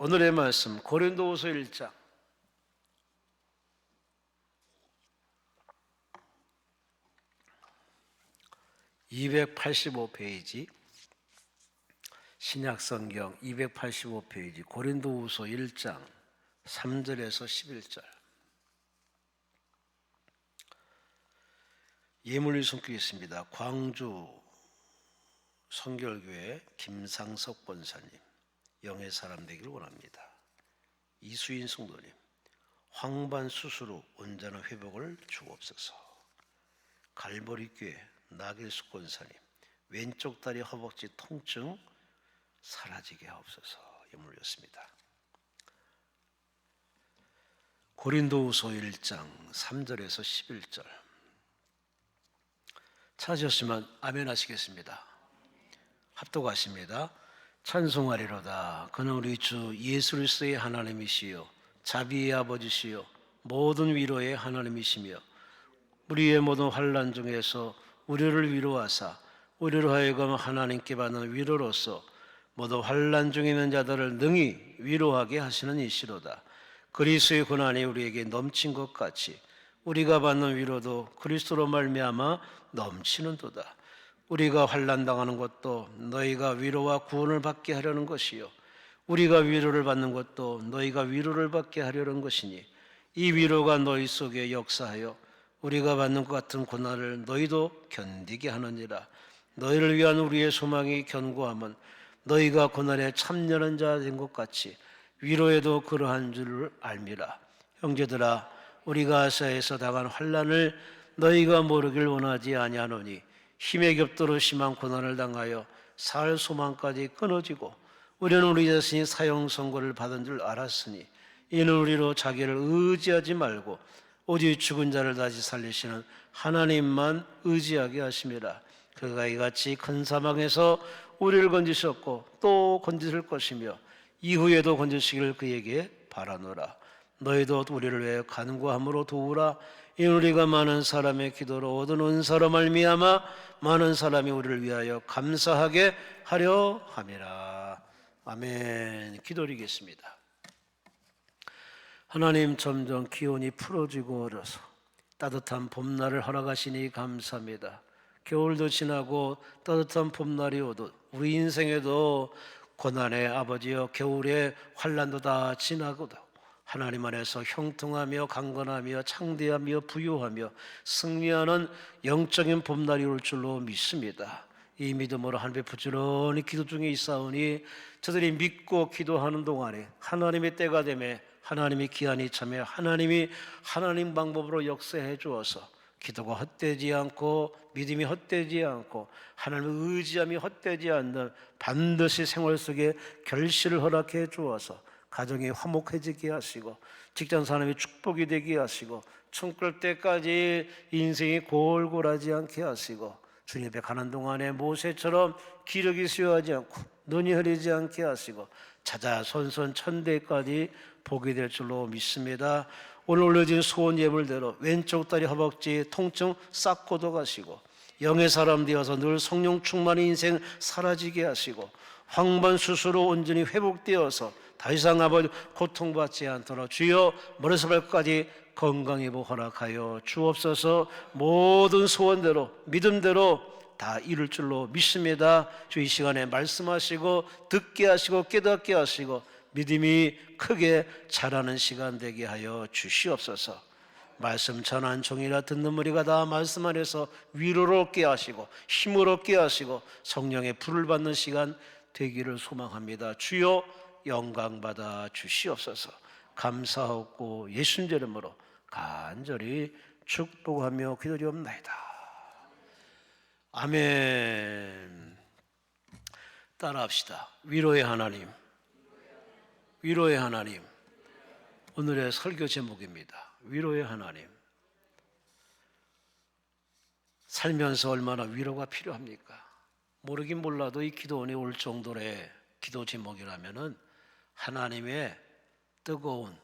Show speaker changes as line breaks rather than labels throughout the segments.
오늘의 말씀 고린도후서 1장 285페이지, 신약성경 285페이지 고린도후서 1장 3절에서 11절. 예물을 숨기겠습니다. 광주 성결교회 김상석 권사님, 영의 사람 되기를 원합니다. 이수인 성도님, 황반 수술 후 온전한 회복을 주옵소서. 갈보리교회 나길숙 권사님, 왼쪽 다리 허벅지 통증 사라지게 하옵소서. 예물이었습니다. 고린도후서 1장 3절에서 11절. 찾으셨으면 아멘 하시겠습니다. 합독하십니다. 찬송하리로다. 그는 우리 주 예수 그리스도의 하나님이시요 자비의 아버지시요 모든 위로의 하나님이시며 우리의 모든 환난 중에서 우리를 위로하사 우리로 하여금 하나님께 받는 위로로서 모두 환난 중에 있는 자들을 능히 위로하게 하시는 이시로다. 그리스도의 고난이 우리에게 넘친 것 같이 우리가 받는 위로도 그리스도로 말미암아 넘치는도다. 우리가 환난 당하는 것도 너희가 위로와 구원을 받게 하려는 것이요 우리가 위로를 받는 것도 너희가 위로를 받게 하려는 것이니 이 위로가 너희 속에 역사하여 우리가 받는 것 같은 고난을 너희도 견디게 하느니라. 너희를 위한 우리의 소망이 견고함은 너희가 고난에 참여하는 자 된 것 같이 위로에도 그러한 줄을 알미라. 형제들아, 우리가 아시아에서 당한 환난을 너희가 모르길 원하지 아니하노니 힘에 겹도록 심한 고난을 당하여 살 소망까지 끊어지고 우리는 우리 자신이 사형 선고를 받은 줄 알았으니 이는 우리로 자기를 의지하지 말고 오직 죽은 자를 다시 살리시는 하나님만 의지하게 하심이라. 그가 이같이 큰 사망에서 우리를 건지셨고 또 건지실 것이며 이후에도 건지시기를 그에게 바라노라. 너희도 우리를 위해 간구함으로 도우라. 이 우리가 많은 사람의 기도로 얻은 은사로 말미암아 많은 사람이 우리를 위하여 감사하게 하려 함이라. 아멘. 기도드리겠습니다. 하나님, 점점 기온이 풀어지고 어려서 따뜻한 봄날을 허락하시니 감사합니다. 겨울도 지나고 따뜻한 봄날이 오듯 우리 인생에도 고난의 아버지여 겨울의 환난도 다 지나고도 하나님 안에서 형통하며 강건하며 창대하며 부유하며 승리하는 영적인 봄날이 올 줄로 믿습니다. 이 믿음으로 하나님의 부지런히 기도 중에 있사오니 저들이 믿고 기도하는 동안에 하나님의 때가 되매 하나님의 기한이 참에 하나님이 하나님 방법으로 역사해 주어서 기도가 헛되지 않고 믿음이 헛되지 않고 하나님의 의지함이 헛되지 않는 반드시 생활 속에 결실을 허락해 주어서 가정이 화목해지게 하시고 직장 산업이 축복이 되게 하시고 춤꿀 때까지 인생이 골골하지 않게 하시고 주님 앞에 가는 동안에 모세처럼 기력이 쇠하지 않고 눈이 흐리지 않게 하시고 자자손손 천대까지 보게 될 줄로 믿습니다. 오늘 올려진 소원 예물대로 왼쪽 다리 허벅지 통증 싹 걷어가시고 영의 사람 되어서 늘 성령 충만의 인생 사라지게 하시고 황반 수술 후 온전히 회복되어서 더 이상 아버지 고통받지 않도록 주여 머리에서 발끝까지 건강히 허락하여 주옵소서. 모든 소원대로 믿음대로 다 이룰 줄로 믿습니다. 주 이 시간에 말씀하시고 듣게 하시고 깨닫게 하시고 믿음이 크게 자라는 시간 되게 하여 주시옵소서. 말씀 전한 종이라 듣는 머리가 다 말씀 안에서 위로를 얻게 하시고 힘을 얻게 하시고 성령의 불을 받는 시간 되기를 소망합니다. 주여 영광 받아 주시옵소서. 감사하고 예수님 이름으로 간절히 축복하며 기도드리옵나이다. 아멘. 따라합시다. 위로의 하나님, 위로의 하나님. 오늘의 설교 제목입니다. 위로의 하나님. 살면서 얼마나 위로가 필요합니까? 모르긴 몰라도 이 기도원이 올 정도의 기도 제목이라면은 하나님의 뜨거운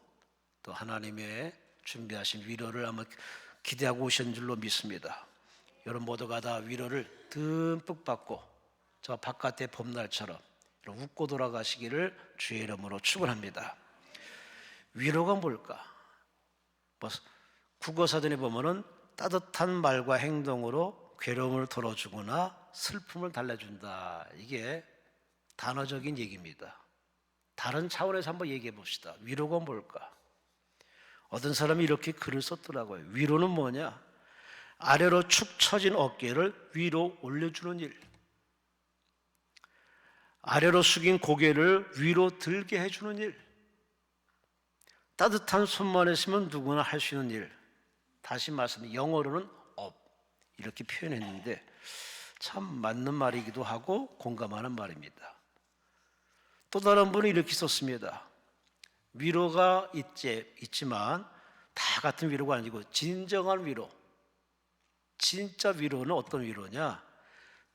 또 하나님의 준비하신 위로를 아마 기대하고 오신 줄로 믿습니다. 여러분 모두가 다 위로를 듬뿍 받고 저 바깥의 봄날처럼 웃고 돌아가시기를 주의 이름으로 축원합니다. 위로가 뭘까? 뭐 국어사전에 보면은 따뜻한 말과 행동으로 괴로움을 덜어주거나 슬픔을 달래준다. 이게 단어적인 얘기입니다. 다른 차원에서 한번 얘기해 봅시다. 위로가 뭘까? 어떤 사람이 이렇게 글을 썼더라고요. 위로는 뭐냐? 아래로 축 처진 어깨를 위로 올려주는 일, 아래로 숙인 고개를 위로 들게 해주는 일, 따뜻한 손만 있으면 누구나 할 수 있는 일. 다시 말씀드리면 영어로는 up 이렇게 표현했는데 참 맞는 말이기도 하고 공감하는 말입니다. 또 다른 분은 이렇게 썼습니다. 위로가 있지만 다 같은 위로가 아니고 진정한 위로, 진짜 위로는 어떤 위로냐?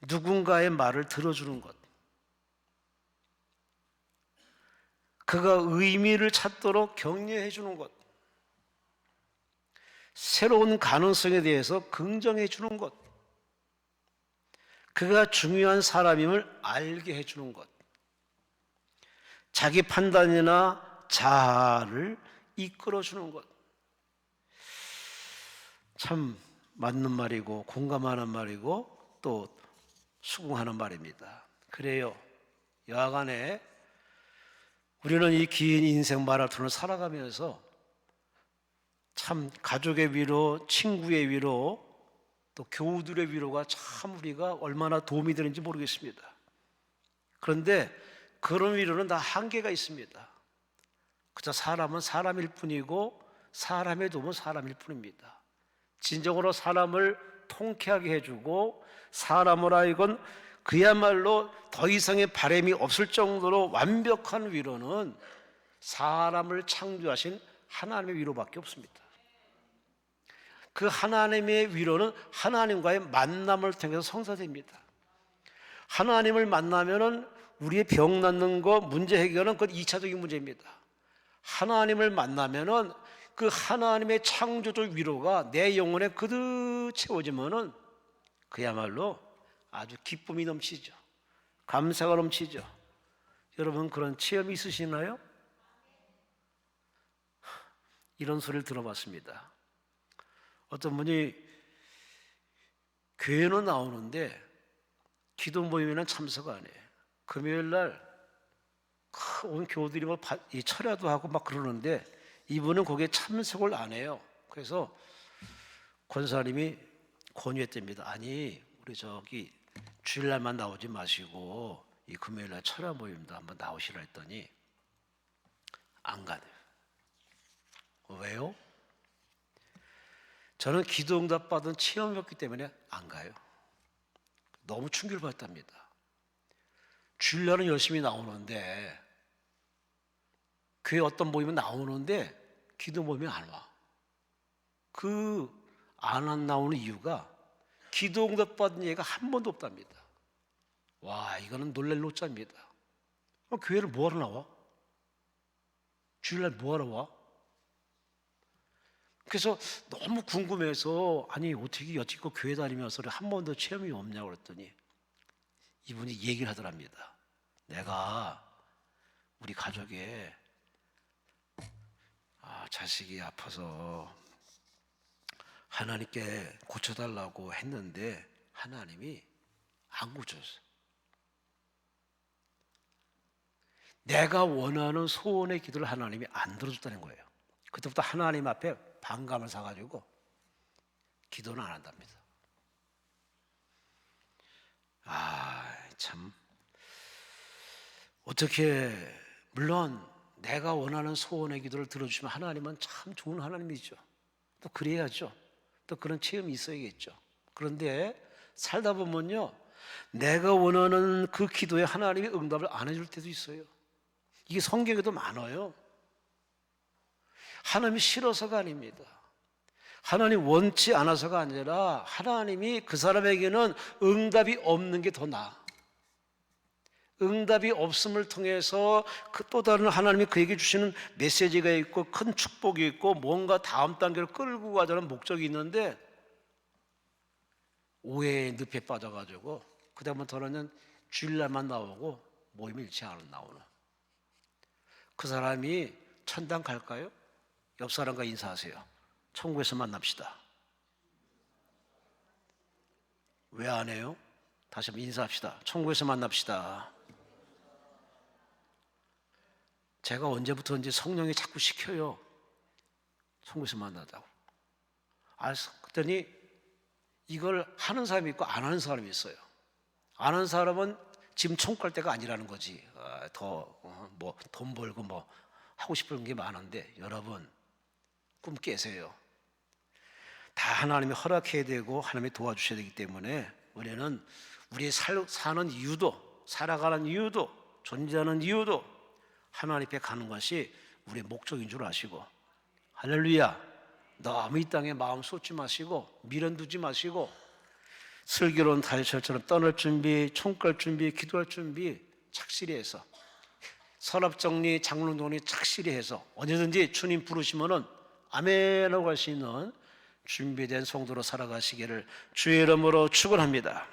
누군가의 말을 들어주는 것, 그가 의미를 찾도록 격려해 주는 것, 새로운 가능성에 대해서 긍정해 주는 것, 그가 중요한 사람임을 알게 해 주는 것, 자기 판단이나 자아를 이끌어 주는 것. 참 맞는 말이고 공감하는 말이고 또 수긍하는 말입니다. 그래요. 여하간에 우리는 이 긴 인생 마라톤을 살아가면서 참 가족의 위로, 친구의 위로, 또 교우들의 위로가 참 우리가 얼마나 도움이 되는지 모르겠습니다. 그런데 그런 위로는 다 한계가 있습니다. 그저 사람은 사람일 뿐이고 사람의 도움은 사람일 뿐입니다. 진정으로 사람을 통쾌하게 해주고 사람을 하여금 그야말로 더 이상의 바람이 없을 정도로 완벽한 위로는 사람을 창조하신 하나님의 위로밖에 없습니다. 그 하나님의 위로는 하나님과의 만남을 통해서 성사됩니다. 하나님을 만나면은 우리의 병 낫는 거, 문제 해결은 그건 2차적인 문제입니다. 하나님을 만나면은 그 하나님의 창조적 위로가 내 영혼에 그득 채워지면은 그야말로 아주 기쁨이 넘치죠. 감사가 넘치죠. 여러분 그런 체험이 있으시나요? 이런 소리를 들어봤습니다. 어떤 분이 교회는 나오는데 기도 모임에는 참석 안 해요. 금요일 날 온 교우들이 뭐 철야도 하고 막 그러는데 이분은 거기에 참석을 안 해요. 그래서 권사님이 권유했답니다. 아니 우리 저기 주일날만 나오지 마시고 이 금요일날 철야 모임도 한번 나오시라 했더니 안 가네요. 왜요? 저는 기도 응답 받은 체험이었기 때문에 안 가요. 너무 충격을 받았답니다. 주일날은 열심히 나오는데 교회 어떤 모임은 나오는데 기도 모임에 안 와. 안 나오는 이유가 기도 응답 받은 예가 한 번도 없답니다. 와, 이거는 놀랄 노자입니다. 교회를 뭐하러 나와? 주일날 뭐하러 와? 그래서 너무 궁금해서 아니 어떻게 여태껏 교회 다니면서 한 번도 체험이 없냐고 그랬더니 이분이 얘기를 하더랍니다. 내가 우리 가족에 자식이 아파서 하나님께 고쳐달라고 했는데 하나님이 안 고쳐줬어요. 내가 원하는 소원의 기도를 하나님이 안 들어줬다는 거예요. 그때부터 하나님 앞에 반감을 사가지고 기도는 안 한답니다. 참 어떻게 물론 내가 원하는 소원의 기도를 들어주시면 하나님은 참 좋은 하나님이죠. 또 그래야죠. 또 그런 체험이 있어야겠죠. 그런데 살다 보면요 내가 원하는 그 기도에 하나님이 응답을 안 해줄 때도 있어요. 이게 성경에도 많아요. 하나님이 싫어서가 아닙니다. 하나님 원치 않아서가 아니라 하나님이 그 사람에게는 응답이 없는 게 더 나아. 응답이 없음을 통해서 또 다른 하나님이 그에게 주시는 메시지가 있고 큰 축복이 있고 뭔가 다음 단계로 끌고 가자는 목적이 있는데 오해의 늪에 빠져가지고 그다음부터는 주일날만 나오고 모임 일치 안 나오는 그 사람이 천당 갈까요? 옆 사람과 인사하세요. 천국에서 만납시다. 왜 안 해요? 다시 한번 인사합시다. 천국에서 만납시다. 제가 언제부터인지 성령이 자꾸 시켜요. 천국에서 만나자고. 그랬더니 이걸 하는 사람이 있고 안 하는 사람이 있어요. 안 하는 사람은 지금 천국 갈 때가 아니라는 거지. 돈 벌고 하고 싶은 게 많은데, 여러분 꿈 깨세요. 다 하나님이 허락해야 되고 하나님이 도와주셔야 되기 때문에 우리는 우리 사는 이유도, 살아가는 이유도, 존재하는 이유도 하나님 앞에 가는 것이 우리의 목적인 줄 아시고, 할렐루야. 너무 이 땅에 마음 쏟지 마시고 미련 두지 마시고 슬기로운 다윗처럼 떠날 준비, 총갈 준비, 기도할 준비 착실히 해서, 서랍정리, 장롱정리 착실히 해서 언제든지 주님 부르시면은 아멘하고 할 수 있는 준비된 성도로 살아가시기를 주의 이름으로 축원합니다.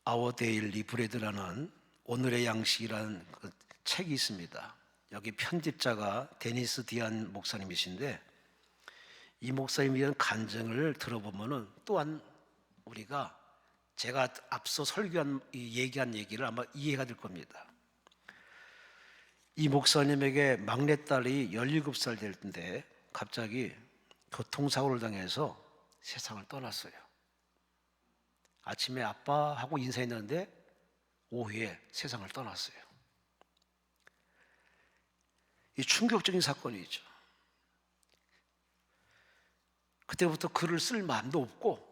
Our Daily Bread라는 오늘의 양식이라는 그 책이 있습니다. 여기 편집자가 데니스 디안 목사님이신데, 이 목사님에 대한 간증을 들어보면은 또한 우리가 제가 앞서 얘기한 얘기를 아마 이해가 될 겁니다. 이 목사님에게 막내딸이 17살 될 때인데 갑자기 교통사고를 당해서 세상을 떠났어요. 아침에 아빠하고 인사했는데 오후에 세상을 떠났어요. 이 충격적인 사건이죠. 그때부터 글을 쓸 마음도 없고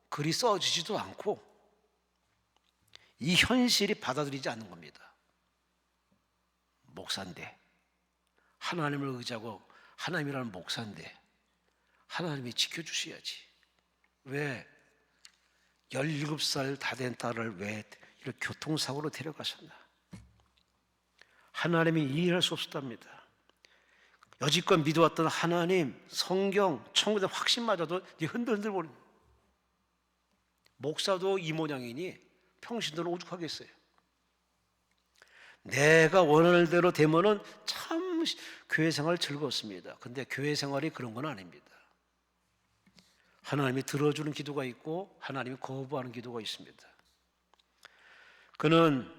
글이 써지지도 않고 이 현실이 받아들이지 않는 겁니다. 목사인데, 하나님을 의지하고 하나님이라는 목사인데 하나님이 지켜주셔야지. 왜 17살 다 된 딸을 왜 이렇게 교통사고로 데려가셨나? 하나님이 이해할 수 없었답니다. 여지껏 믿어왔던 하나님, 성경, 천국의 확신마저도 흔들흔들 버립니다. 목사도 이 모양이니 평신도는 오죽하겠어요. 내가 원하는 대로 되면은 참 교회 생활 즐겁습니다. 근데 교회 생활이 그런 건 아닙니다. 하나님이 들어주는 기도가 있고 하나님이 거부하는 기도가 있습니다. 그는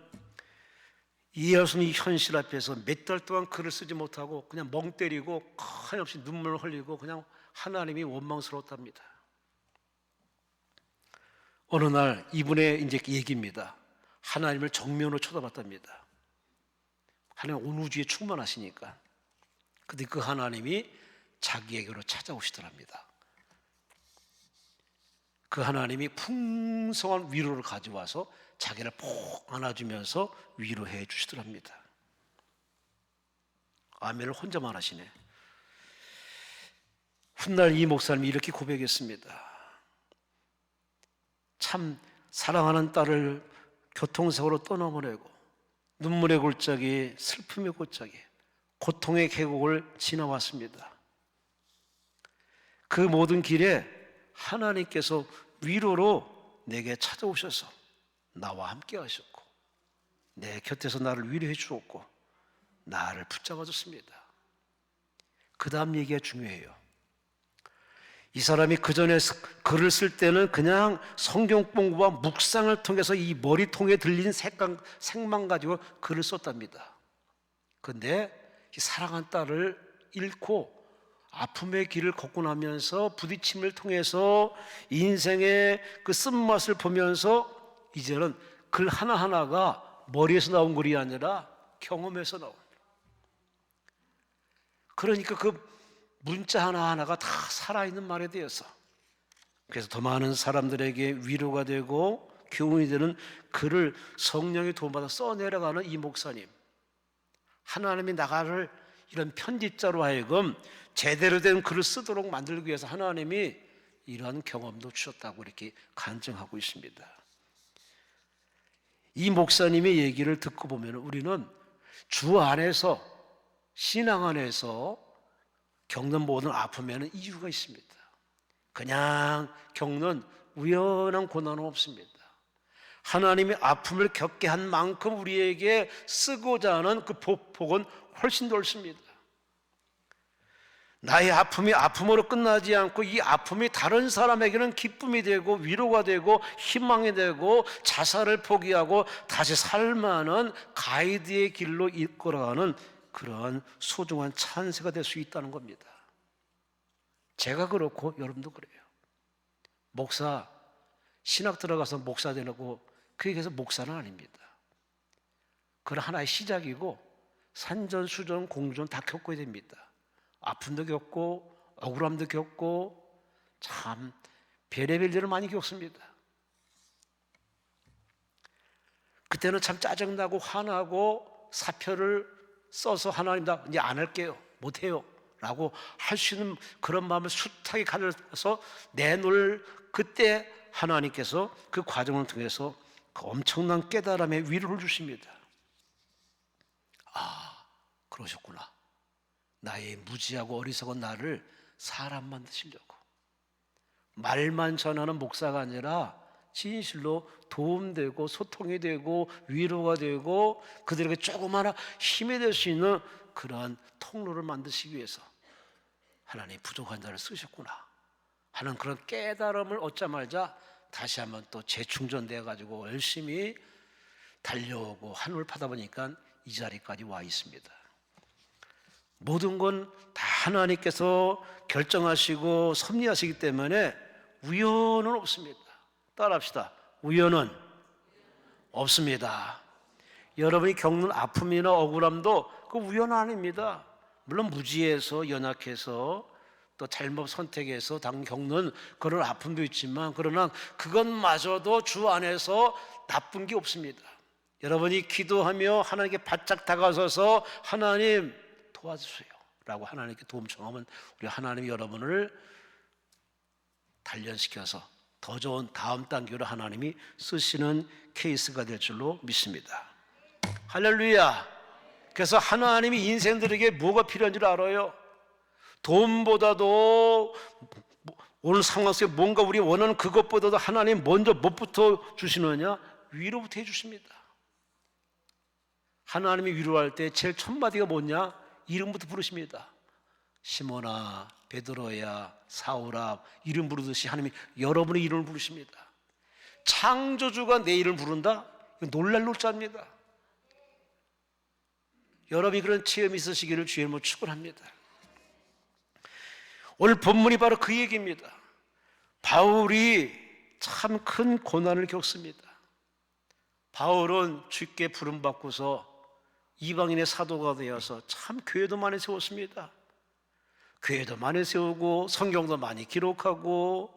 이해할 수 없는 이 현실 앞에서 몇 달 동안 글을 쓰지 못하고 그냥 멍 때리고 한없이 눈물을 흘리고 그냥 하나님이 원망스러웠답니다. 어느 날 이분의 이제 얘기입니다. 하나님을 정면으로 쳐다봤답니다. 하나님 온 우주에 충만하시니까. 근데 그 하나님이 자기에게로 찾아오시더랍니다. 그 하나님이 풍성한 위로를 가져와서 자기를 푹 안아주면서 위로해 주시더랍니다. 아멘을 혼자만 하시네. 훗날 이 목사님이 이렇게 고백했습니다. 참 사랑하는 딸을 교통사고로 떠나보내고 눈물의 골짜기, 슬픔의 골짜기, 고통의 계곡을 지나왔습니다. 그 모든 길에 하나님께서 위로로 내게 찾아오셔서 나와 함께 하셨고 내 곁에서 나를 위로해 주었고 나를 붙잡아 줬습니다. 그 다음 얘기가 중요해요. 이 사람이 그 전에 글을 쓸 때는 그냥 성경 공부와 묵상을 통해서 이 머리통에 들린 색만 가지고 글을 썼답니다. 그런데 사랑한 딸을 잃고 아픔의 길을 걷고 나면서 부딪힘을 통해서 인생의 그 쓴맛을 보면서 이제는 글 하나하나가 머리에서 나온 글이 아니라 경험에서 나온, 그러니까 그 문자 하나하나가 다 살아있는 말에 대해서, 그래서 더 많은 사람들에게 위로가 되고 교훈이 되는 글을 성령의 도움받아 써내려가는 이 목사님, 하나님이 나를 이런 편집자로 하여금 제대로 된 글을 쓰도록 만들기 위해서 하나님이 이러한 경험도 주셨다고 이렇게 간증하고 있습니다. 이 목사님의 얘기를 듣고 보면 우리는 주 안에서, 신앙 안에서 겪는 모든 아픔에는 이유가 있습니다. 그냥 겪는 우연한 고난은 없습니다. 하나님이 아픔을 겪게 한 만큼 우리에게 쓰고자 하는 그 복은 훨씬 더 옳습니다. 나의 아픔이 아픔으로 끝나지 않고 이 아픔이 다른 사람에게는 기쁨이 되고 위로가 되고 희망이 되고 자살을 포기하고 다시 살만한 가이드의 길로 이끌어가는 그런 소중한 찬스가 될 수 있다는 겁니다. 제가 그렇고 여러분도 그래요. 목사, 신학 들어가서 목사 되려고 그게 해서 목사는 아닙니다. 그건 하나의 시작이고 산전수전 공전 다 겪어야 됩니다. 아픔도 겪고 억울함도 겪고 참 별의별 일을 많이 겪습니다. 그때는 참 짜증나고 화나고 사표를 써서 하나님 나 이제 안 할게요, 못해요 라고 할 수 있는 그런 마음을 숱하게 가져서 내놓을 그때 하나님께서 그 과정을 통해서 그 엄청난 깨달음의 위로를 주십니다. 아, 그러셨구나. 나의 무지하고 어리석은 나를 사람 만드시려고. 말만 전하는 목사가 아니라 진실로 도움되고 소통이 되고 위로가 되고 그들에게 조그마한 힘이 될 수 있는 그러한 통로를 만드시기 위해서 하나님 부족한 자를 쓰셨구나 하는 그런 깨달음을 얻자마자 다시 한번 또 재충전되어 가지고 열심히 달려오고 하늘을 파다 보니까 이 자리까지 와 있습니다. 모든 건 다 하나님께서 결정하시고 섭리하시기 때문에 우연은 없습니다. 따라합시다. 우연은 없습니다. 여러분이 겪는 아픔이나 억울함도 그 우연 아닙니다. 물론 무지해서 연약해서 또 잘못 선택해서 겪는 그런 아픔도 있지만 그러나 그것마저도 주 안에서 나쁜 게 없습니다. 여러분이 기도하며 하나님께 바짝 다가서서 하나님 도와주세요 라고 하나님께 도움 청하면 우리 하나님이 여러분을 단련시켜서 더 좋은 다음 단계로 하나님이 쓰시는 케이스가 될 줄로 믿습니다. 할렐루야. 그래서 하나님이 인생들에게 뭐가 필요한 줄 알아요. 돈보다도 오늘 상황 속에 뭔가 우리 원하는 그것보다도 하나님 먼저 뭐부터 주시느냐? 위로부터 해주십니다. 하나님이 위로할 때 제일 첫 마디가 뭐냐? 이름부터 부르십니다. 시몬아, 베드로야, 사울아 이름 부르듯이 하나님이 여러분의 이름을 부르십니다. 창조주가 내 이름을 부른다? 이거 놀랄 놀자입니다. 여러분이 그런 체험이 있으시기를 주의 이름으로 축원합니다. 오늘 본문이 바로 그 얘기입니다. 바울이 참 큰 고난을 겪습니다. 바울은 주께 부름받고서 이방인의 사도가 되어서 참 교회도 많이 세웠습니다. 교회도 많이 세우고 성경도 많이 기록하고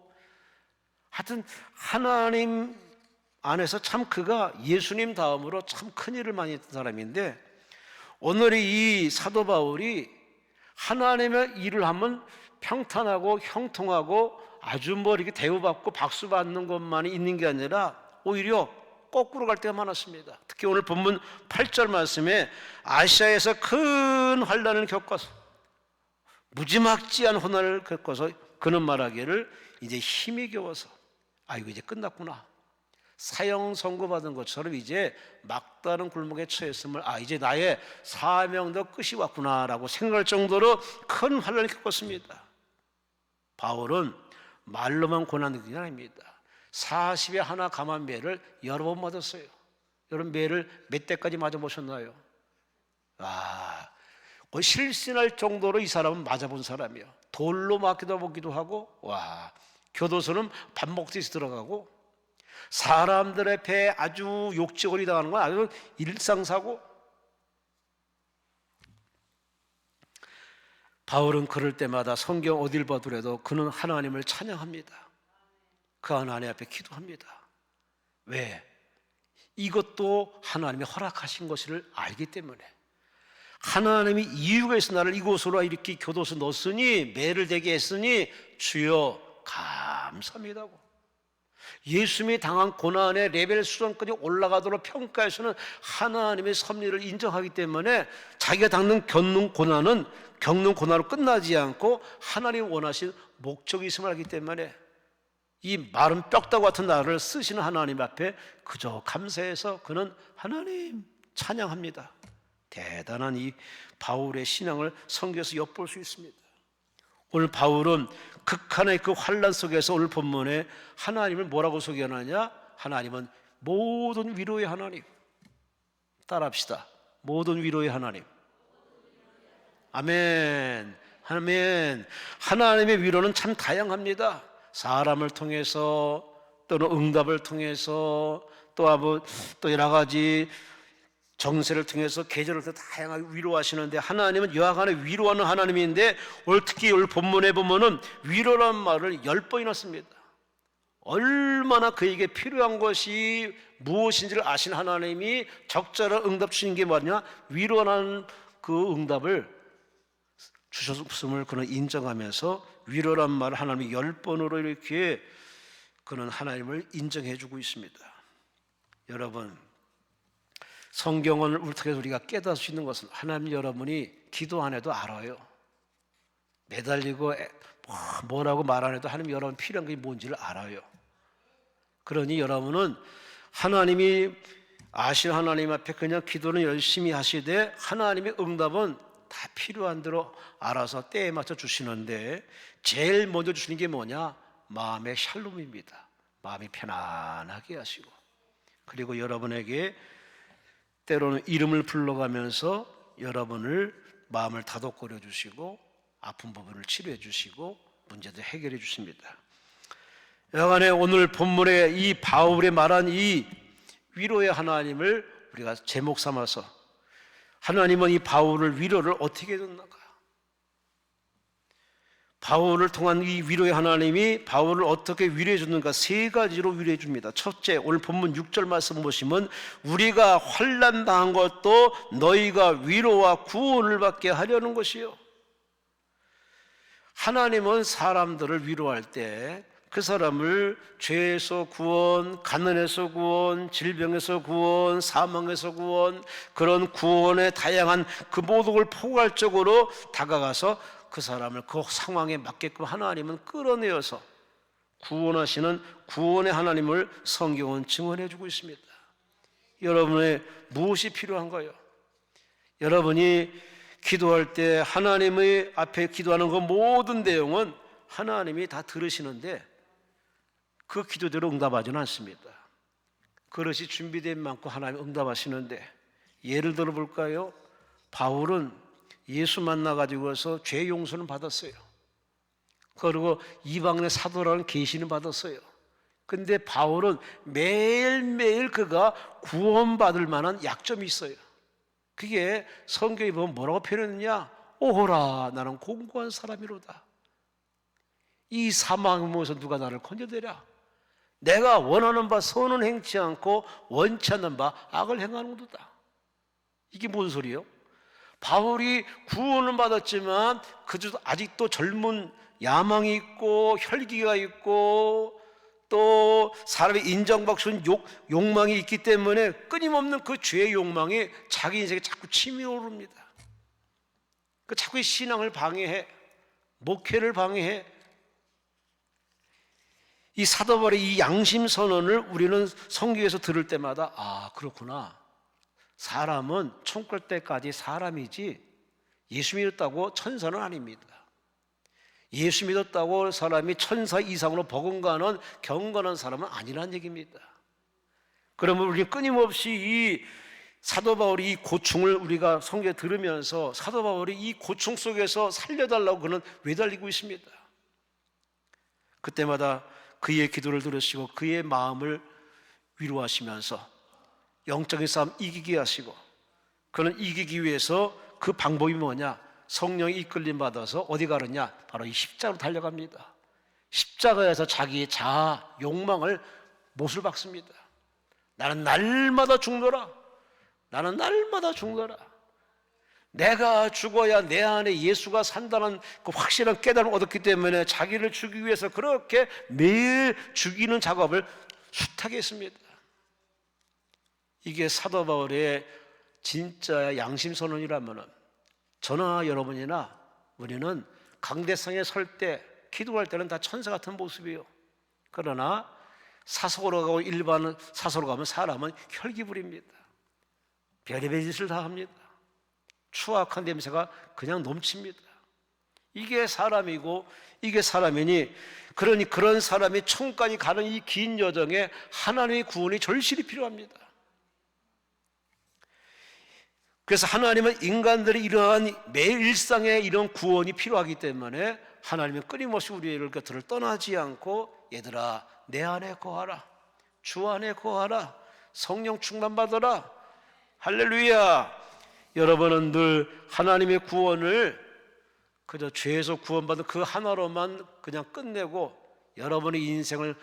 하여튼 하나님 안에서 참 그가 예수님 다음으로 참 큰 일을 많이 했던 사람인데 오늘 이 사도 바울이 하나님의 일을 하면 평탄하고 형통하고 아주 뭐 이렇게 대우받고 박수 받는 것만이 있는 게 아니라 오히려 거꾸로 갈 때가 많았습니다. 특히 오늘 본문 8절 말씀에 아시아에서 큰 환난을 겪어서 무지막지한 고난을 겪어서 그는 말하기를 이제 힘이 겨워서 이거 이제 끝났구나. 사형 선고받은 것처럼 이제 막다른 굴목에 처했음을 이제 나의 사명도 끝이 왔구나라고 생각할 정도로 큰 환난을 겪었습니다. 바울은 말로만 고난 느낀 게 아닙니다. 40에 하나 감한 매를 여러 번 맞았어요. 여러분 매를 몇 대까지 맞아보셨나요? 거의 실신할 정도로 이 사람은 맞아본 사람이에요. 돌로 맞기도 보기도 하고 교도소는 밥 먹듯이 들어가고 사람들의 배에 아주 욕지거리 당하는 건 아주 일상사고. 바울은 그럴 때마다 성경 어딜 봐더라도 그는 하나님을 찬양합니다. 그 하나님 앞에 기도합니다. 왜? 이것도 하나님이 허락하신 것을 알기 때문에 하나님이 이유가 있어 나를 이곳으로 이렇게 교도소 넣었으니 매를 대게 했으니 주여 감사합니다고. 예수님이 당한 고난의 레벨 수준까지 올라가도록 평가해서는 하나님의 섭리를 인정하기 때문에 자기가 겪는 고난으로 끝나지 않고 하나님이 원하신 목적이 있음을 알기 때문에 이 마른 뼈다구 같은 나를 쓰시는 하나님 앞에 그저 감사해서 그는 하나님 찬양합니다. 대단한 이 바울의 신앙을 성경에서 엿볼 수 있습니다. 오늘 바울은 극한의 그 환난 속에서 오늘 본문에 하나님을 뭐라고 소개하느냐? 하나님은 모든 위로의 하나님. 따라합시다. 모든 위로의 하나님. 아멘. 아멘. 하나님의 위로는 참 다양합니다. 사람을 통해서 또는 응답을 통해서 또 여러 가지 정세를 통해서 계절을 통해서 다양하게 위로하시는데, 하나님은 여하간에 위로하는 하나님인데 오늘 특히 오늘 본문에 보면은 위로란 말을 10번이나 씁니다. 얼마나 그에게 필요한 것이 무엇인지를 아신 하나님이 적절한 응답 주신 게 뭐냐? 위로라는 그 응답을 주셨음을 그는 인정하면서 위로란 말을 하나님이 10번으로 이렇게 그는 하나님을 인정해 주고 있습니다. 여러분, 성경을 통해서 우리가 깨달을 수 있는 것은 하나님 여러분이 기도 안 해도 알아요. 매달리고 뭐라고 말 안 해도 하나님 여러분 필요한 게 뭔지를 알아요. 그러니 여러분은 하나님이 아신 하나님 앞에 그냥 기도는 열심히 하시되 하나님의 응답은 다 필요한 대로 알아서 때에 맞춰 주시는데, 제일 먼저 주시는 게 뭐냐? 마음의 샬롬입니다. 마음이 편안하게 하시고, 그리고 여러분에게 때로는 이름을 불러가면서 여러분을 마음을 다독거려 주시고 아픈 부분을 치료해 주시고 문제도 해결해 주십니다. 여간에 오늘 본문에 이 바울이 말한 이 위로의 하나님을 우리가 제목 삼아서, 하나님은 이 바울을 위로를 어떻게 해줬는가? 바울을 통한 이 위로의 하나님이 바울을 어떻게 위로해 줬는가? 세 가지로 위로해 줍니다. 첫째, 오늘 본문 6절 말씀 보시면 우리가 환난 당한 것도 너희가 위로와 구원을 받게 하려는 것이요. 하나님은 사람들을 위로할 때 그 사람을 죄에서 구원, 가난에서 구원, 질병에서 구원, 사망에서 구원, 그런 구원의 다양한 그 모든 걸 포괄적으로 다가가서 그 사람을 그 상황에 맞게끔 하나님은 끌어내어서 구원하시는 구원의 하나님을 성경은 증언해 주고 있습니다. 여러분의 무엇이 필요한가요? 여러분이 기도할 때 하나님의 앞에 기도하는 그 모든 내용은 하나님이 다 들으시는데 그 기도대로 응답하지는 않습니다. 그릇이 준비된 만큼 하나님 응답하시는데, 예를 들어 볼까요? 바울은 예수 만나가지고서 죄 용서는 받았어요. 그리고 이방인의 사도라는 계시는 받았어요. 근데 바울은 매일매일 그가 구원받을 만한 약점이 있어요. 그게 성경에 보면 뭐라고 표현했느냐? 오호라, 나는 공고한 사람이로다. 이 사망에서 누가 나를 건져내랴? 내가 원하는 바 선은 행치 않고 원치 않는 바 악을 행하는도다. 이게 무슨 소리예요? 바울이 구원을 받았지만 그저 아직도 젊은 야망이 있고 혈기가 있고 또 사람의 인정받고 싶은 욕망이 있기 때문에 끊임없는 그 죄의 욕망이 자기 인생에 자꾸 치밀어오릅니다. 그 자꾸 신앙을 방해해, 목회를 방해해. 이 사도 바울의 이 양심 선언을 우리는 성경에서 들을 때마다 아, 그렇구나. 사람은 총 끌 때까지 사람이지 예수 믿었다고 천사는 아닙니다. 예수 믿었다고 사람이 천사 이상으로 버금가는 경건한 사람은 아니란 얘기입니다. 그러면 우리는 끊임없이 이 사도 바울이 이 고충을 우리가 성경에 들으면서 사도 바울이 이 고충 속에서 살려달라고 그는 외달리고 있습니다. 그때마다 그의 기도를 들으시고 그의 마음을 위로하시면서 영적인 싸움 이기게 하시고, 그는 이기기 위해서 그 방법이 뭐냐? 성령이 이끌림 받아서 어디 가느냐? 바로 이 십자가로 달려갑니다. 십자가에서 자기의 자아, 욕망을 못을 박습니다. 나는 날마다 죽노라. 나는 날마다 죽노라. 내가 죽어야 내 안에 예수가 산다는 그 확실한 깨달음을 얻었기 때문에 자기를 죽이기 위해서 그렇게 매일 죽이는 작업을 숱하게 했습니다. 이게 사도 바울의 진짜 양심 선언이라면 저나 여러분이나 우리는 강대상에 설 때 기도할 때는 다 천사 같은 모습이에요. 그러나 사석으로 가고 일반 사석으로 가면 사람은 혈기부립니다. 별의별 짓을 다 합니다. 추악한 냄새가 그냥 넘칩니다. 이게 사람이고 이게 사람이니, 그러니 그런 사람이 천국까지 가는 이 긴 여정에 하나님의 구원이 절실히 필요합니다. 그래서 하나님은 인간들이 이러한 매일 일상에 이런 구원이 필요하기 때문에 하나님은 끊임없이 우리의 곁을 떠나지 않고, 얘들아 내 안에 거하라, 주 안에 거하라, 성령 충만받아라. 할렐루야. 여러분은 늘 하나님의 구원을 그저 죄에서 구원받은 그 하나로만 그냥 끝내고 여러분의 인생을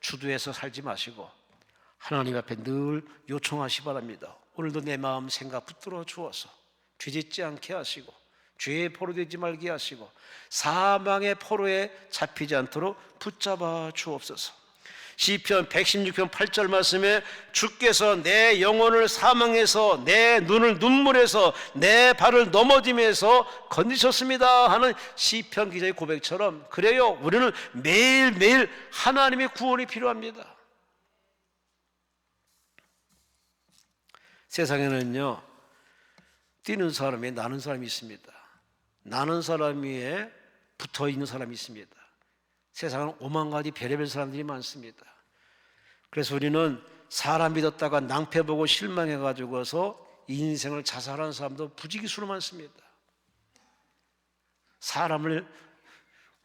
주도해서 살지 마시고 하나님 앞에 늘 요청하시 바랍니다. 오늘도 내 마음 생각 붙들어 주어서 죄짓지 않게 하시고 죄에 포로되지 말게 하시고 사망의 포로에 잡히지 않도록 붙잡아 주옵소서. 시편 116편 8절 말씀에 주께서 내 영혼을 사망에서 내 눈을 눈물에서 내 발을 넘어짐에서 건지셨습니다 하는 시편 기자의 고백처럼, 그래요, 우리는 매일매일 하나님의 구원이 필요합니다. 세상에는요, 뛰는 사람이 나는 사람이 있습니다. 나는 사람 위에 붙어있는 사람이 있습니다. 세상은 오만 가지 별의별 사람들이 많습니다. 그래서 우리는 사람 믿었다가 낭패보고 실망해가지고서 인생을 자살하는 사람도 부지기수로 많습니다. 사람을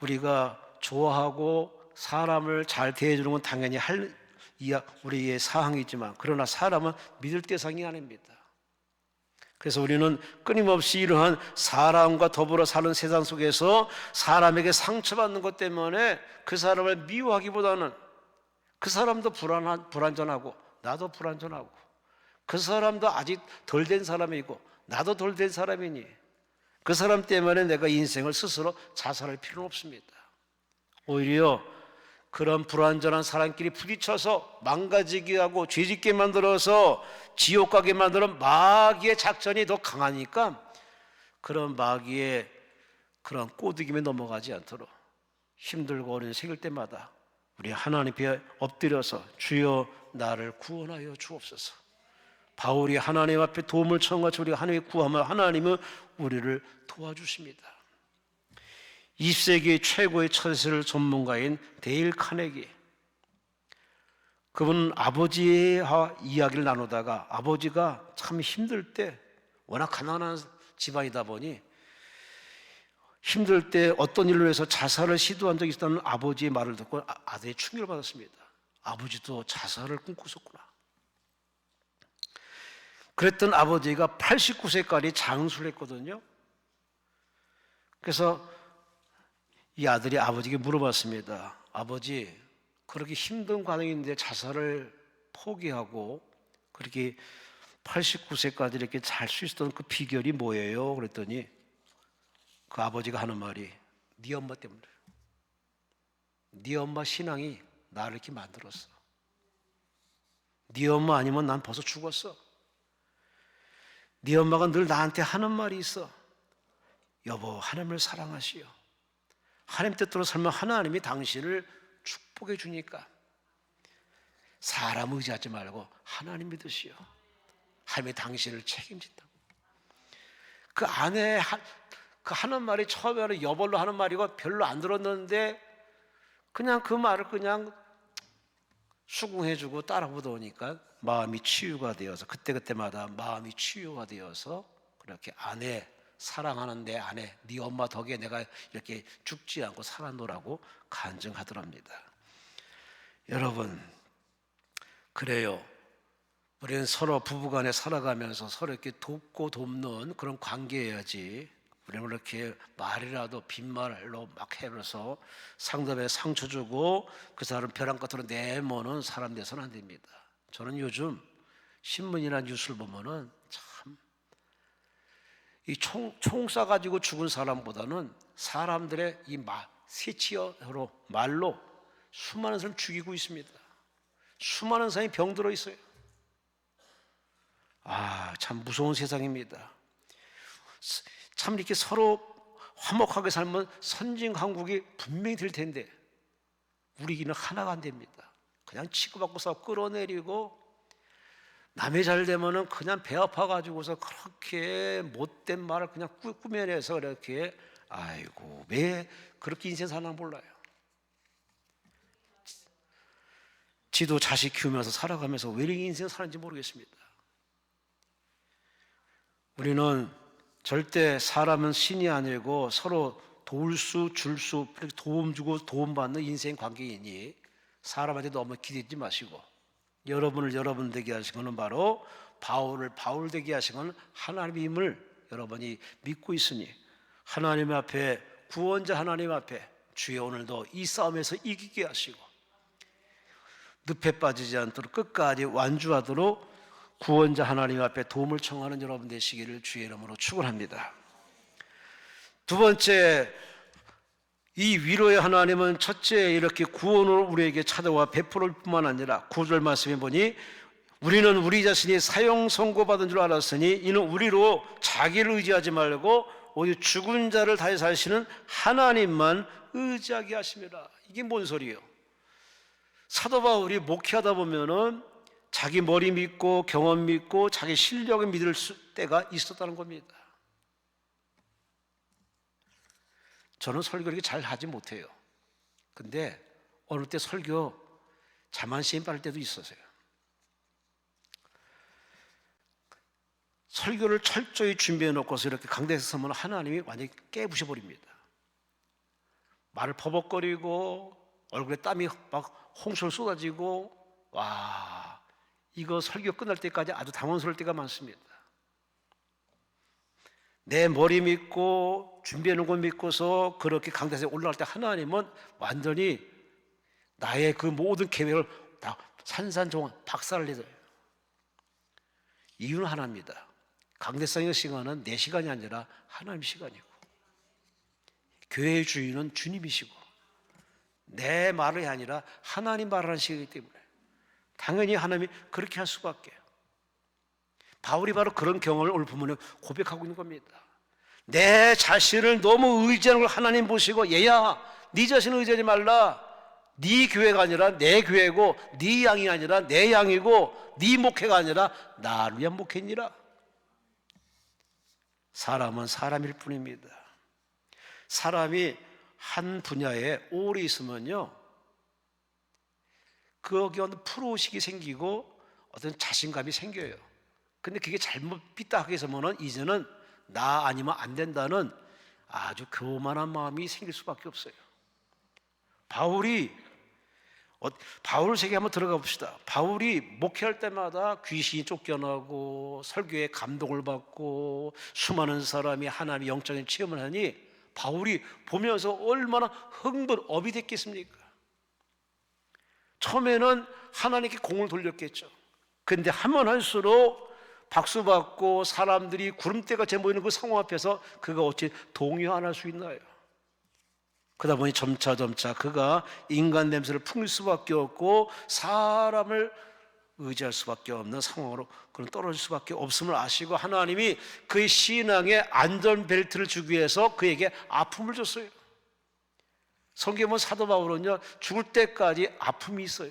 우리가 좋아하고 사람을 잘 대해주는 건 당연히 우리의 사항이지만, 그러나 사람은 믿을 대상이 아닙니다. 그래서 우리는 끊임없이 이러한 사람과 더불어 사는 세상 속에서 사람에게 상처받는 것 때문에 그 사람을 미워하기보다는, 그 사람도 불완전하고 나도 불완전하고, 그 사람도 아직 덜 된 사람이고 나도 덜 된 사람이니 그 사람 때문에 내가 인생을 스스로 자살할 필요는 없습니다. 오히려 그런 불완전한 사람끼리 부딪혀서 망가지게 하고 죄짓게 만들어서 지옥 가게 만드는 마귀의 작전이 더 강하니까, 그런 마귀의 그런 꼬드김에 넘어가지 않도록 힘들고 어려운 생길 때마다 우리 하나님 앞에 엎드려서 주여 나를 구원하여 주옵소서. 바울이 하나님 앞에 도움을 청하여 우리가 하나님의 구하면 하나님은 우리를 도와주십니다. 20세기 최고의 철새 전문가인 데일 카네기, 그분은 아버지와 이야기를 나누다가 아버지가 참 힘들 때, 워낙 가난한 집안이다 보니 힘들 때 어떤 일로 해서 자살을 시도한 적이 있다는 아버지의 말을 듣고 아들이 충격을 받았습니다. 아버지도 자살을 꿈꿨었구나. 그랬던 아버지가 89세까지 장수를 했거든요. 그래서 이 아들이 아버지에게 물어봤습니다. 아버지, 그렇게 힘든 과정인데 자살을 포기하고 그렇게 89세까지 이렇게 잘 수 있었던 그 비결이 뭐예요? 그랬더니 그 아버지가 하는 말이 네 엄마 때문에, 네 엄마 신앙이 나를 이렇게 만들었어. 네 엄마 아니면 난 벌써 죽었어. 네 엄마가 늘 나한테 하는 말이 있어. 여보, 하나님을 사랑하시오. 하나님 뜻대로 살면 하나님이 당신을 축복해 주니까 사람 의지하지 말고 하나님 믿으시오. 하나님이 당신을 책임진다고. 그 아내 그 하는 말이 처음에는 여벌로 하는 말이고 별로 안 들었는데 그냥 그 말을 그냥 수긍해주고 따라보다 보니까 마음이 치유가 되어서, 그때그때마다 마음이 치유가 되어서 그렇게 아내, 사랑하는 내 아내, 네 엄마 덕에 내가 이렇게 죽지 않고 살아노라고 간증하더랍니다. 여러분, 그래요. 우리는 서로 부부간에 살아가면서 서로 이렇게 돕고 돕는 그런 관계여야지, 우리는 이렇게 말이라도 빈말로 막 해서 상대방에 상처 주고 그 사람 벼랑 끝으로 내모는 사람 돼서는 안 됩니다. 저는 요즘 신문이나 뉴스를 보면은 참 이 총 쏴가지고 죽은 사람보다는 사람들의 이 세치어로 말로 수많은 사람 죽이고 있습니다. 수많은 사람이 병들어 있어요. 참 무서운 세상입니다. 참 이렇게 서로 화목하게 살면 선진 한국이 분명히 될 텐데 우리는 하나가 안 됩니다. 그냥 치고받고서 끌어내리고 남이 잘 되면은 그냥 배 아파가지고서 그렇게 못된 말을 그냥 꾸며내서 그렇게 아이고 왜 그렇게 인생 사나 몰라요. 지도 자식 키우면서 살아가면서 왜 이렇게 인생 사는지 모르겠습니다. 우리는 절대 사람은 신이 아니고 서로 도울 수, 줄 수, 도움 주고 도움 받는 인생 관계이니 사람한테 너무 기대지 마시고 여러분을 여러분 되게 하신 것은 바로 바울을 바울 되게 하신 것은 하나님임을 여러분이 믿고 있으니 하나님 앞에 구원자 하나님 앞에 주여 오늘도 이 싸움에서 이기게 하시고 늪에 빠지지 않도록 끝까지 완주하도록 구원자 하나님 앞에 도움을 청하는 여러분 되시기를 주의 이름으로 축원합니다. 두 번째, 이 위로의 하나님은 첫째 이렇게 구원을 우리에게 찾아와 베풀을 뿐만 아니라 9절 말씀에 보니 우리는 우리 자신이 사형 선고받은 줄 알았으니 이는 우리로 자기를 의지하지 말고 오직 죽은 자를 다시 사시는 하나님만 의지하게 하심이라. 이게 뭔 소리예요? 사도 바울이 목회하다 보면은 자기 머리 믿고 경험 믿고 자기 실력을 믿을 때가 있었다는 겁니다. 저는 설교를 이렇게 잘 하지 못해요. 근데 어느 때 설교 자만시임 빠를 때도 있었어요. 설교를 철저히 준비해 놓고서 이렇게 강대에서 서면 하나님이 완전히 깨부셔버립니다. 말을 퍼벅거리고 얼굴에 땀이 막 홍수를 쏟아지고 와, 이거 설교 끝날 때까지 아주 당황스러울 때가 많습니다. 내 머리 믿고 준비해 놓은 거 믿고서 그렇게 강대에 올라갈 때 하나님은 완전히 나의 그 모든 계획을 다 산산조각 박살을 내줘요. 이유는 하나입니다. 강대상의 시간은 내 시간이 아니라 하나님 시간이고 교회의 주인은 주님이시고 내 말이 아니라 하나님 말하는 시간이기 때문에 당연히 하나님이 그렇게 할 수밖에. 바울이 바로 그런 경험을 오늘 본문에 고백하고 있는 겁니다. 내 자신을 너무 의지하는 걸 하나님 보시고 얘야 네 자신을 의지하지 말라. 네 교회가 아니라 내 교회고 네 양이 아니라 내 양이고 네 목회가 아니라 나를 위한 목회니라. 사람은 사람일 뿐입니다. 사람이 한 분야에 오래 있으면요 거기에 어떤 프로의식이 생기고 어떤 자신감이 생겨요. 근데 그게 잘못 삐딱하게 해서는 이제는 나 아니면 안 된다는 아주 교만한 마음이 생길 수밖에 없어요. 바울 세계 한번 들어가 봅시다. 바울이 목회할 때마다 귀신이 쫓겨나고 설교에 감동을 받고 수많은 사람이 하나님의 영적인 체험을 하니 바울이 보면서 얼마나 흥분업이 됐겠습니까? 처음에는 하나님께 공을 돌렸겠죠. 근데 하면 할수록 박수받고 사람들이 구름대가 모이는 그 상황 앞에서 그가 어찌 동요 안 할 수 있나요? 그러다 보니 점차 그가 인간 냄새를 풍길 수밖에 없고 사람을 의지할 수밖에 없는 상황으로 그는 떨어질 수밖에 없음을 아시고 하나님이 그의 신앙에 안전벨트를 주기 위해서 그에게 아픔을 줬어요. 성경에 보면 사도 바울은요 죽을 때까지 아픔이 있어요.